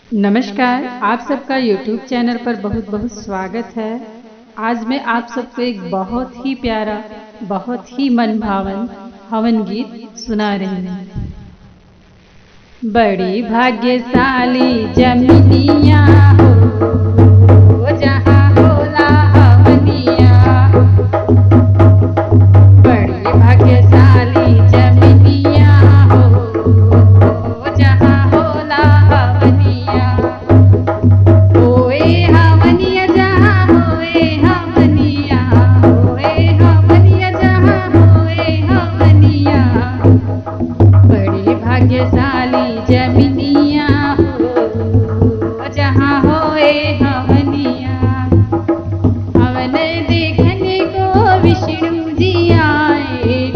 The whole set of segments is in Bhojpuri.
नमस्कार, आप सबका YouTube चैनल पर बहुत बहुत स्वागत है। आज मैं आप सबको एक बहुत ही प्यारा, बहुत ही मनभावन हवन गीत सुना रही हूँ। बड़ी भाग्यशाली जमिनिया हो जहाँ होला हवनिया। बड़ी भाग्यशाली जमिनिया हो जहाँ होला हवनिया। होए हवनिया जहाँ होए हवनिया, होए हवनिया जहाँ होए हवनिया। बड़ी भाग्यशाली जमिनिया हो जहाँ होए हवनिया। हवन देखने को विष्णु जी आए,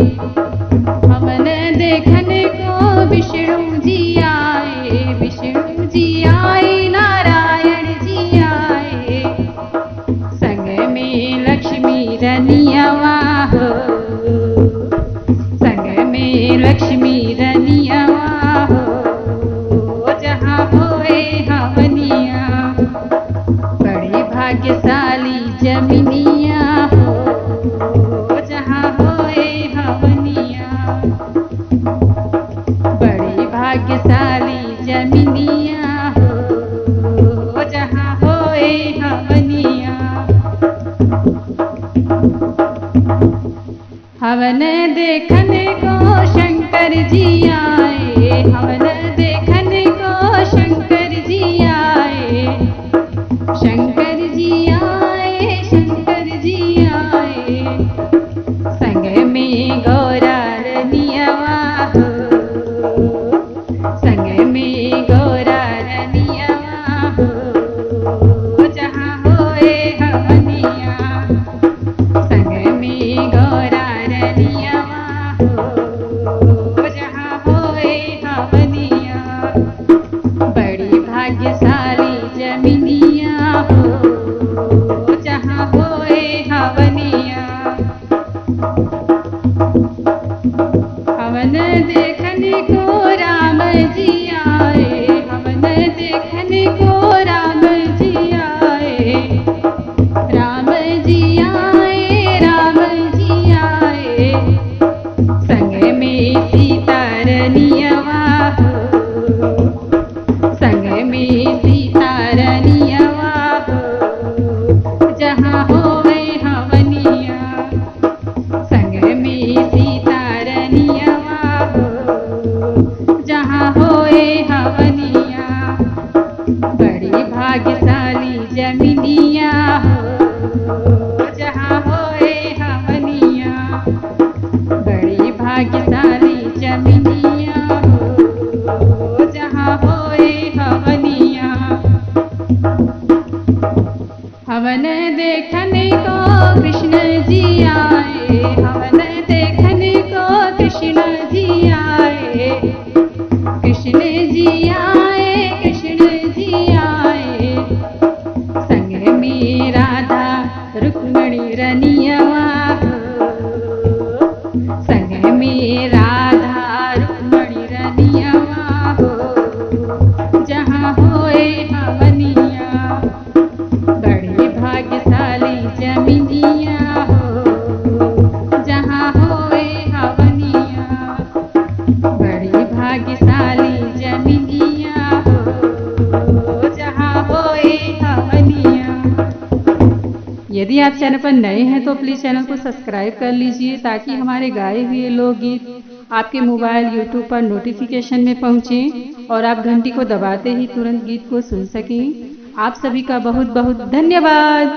हवन देखने को विष्णु जी आए, विष्णु जी आए नारायण जी आए। संग में लक्ष्मी रनियवा हो, संग में लक्ष्मी रनियवा हो जहाँ होए हवनिया। बड़ी भाग्यशाली जमिनिया हो जहाँ होए हवनिया। बड़ी भाग्यशाली जमिनिया हो जहाँ होए हवनिया। हवन देखने को शंकर जी आए, हवन देखने को शंकर जी आए, शंकर जी आए, शंकर जी आए। संग में गौरा रनियवा हो, संग में गौरा रनियवा हो जहाँ होए हवनिया। संग में गौरा रनियवा हो जहाँ होए हवनिया। बड़ी भाग्यशाली जमिनिया हो जहाँ होए हवनिया। हवन देखने को राम जी आए, हवन देखने को राम जी आए, राम जी आए, राम जी आए। संग में सीता रनियवा हो, संग में सीता रनियवा हो जहाँ होए हवनिया। संग में सीता रनियवा हो जहाँ होए हवनिया। बड़ी भाग्यशाली जमिनिया हो जहाँ होए हवनिया। बड़ी भाग्यशाली जमिनिया हो जहाँ होए हवनिया। हवन देखने को कृष्ण जी आए, हवन देखने को कृष्ण जी आए, कृष्ण जी आए, कृष्ण जी आए। संग में राधा रुक्मणी रनियवा हो, संग में राधा रुक्मणी रनियवा हो जहाँ होए हवनिया। बड़ी भाग्यशाली जमिनिया हो जहाँ होए हवनिया। बड़ी भाग्यशाली जमिनिया हो जहाँ होए हवनिया। यदि आप चैनल पर नए हैं तो प्लीज़ चैनल को सब्सक्राइब कर लीजिए ताकि हमारे गाए हुए लोकगीत आपके मोबाइल यूट्यूब पर नोटिफिकेशन में पहुँचें और आप घंटी को दबाते ही तुरंत गीत को सुन सकें। आप सभी का बहुत बहुत धन्यवाद।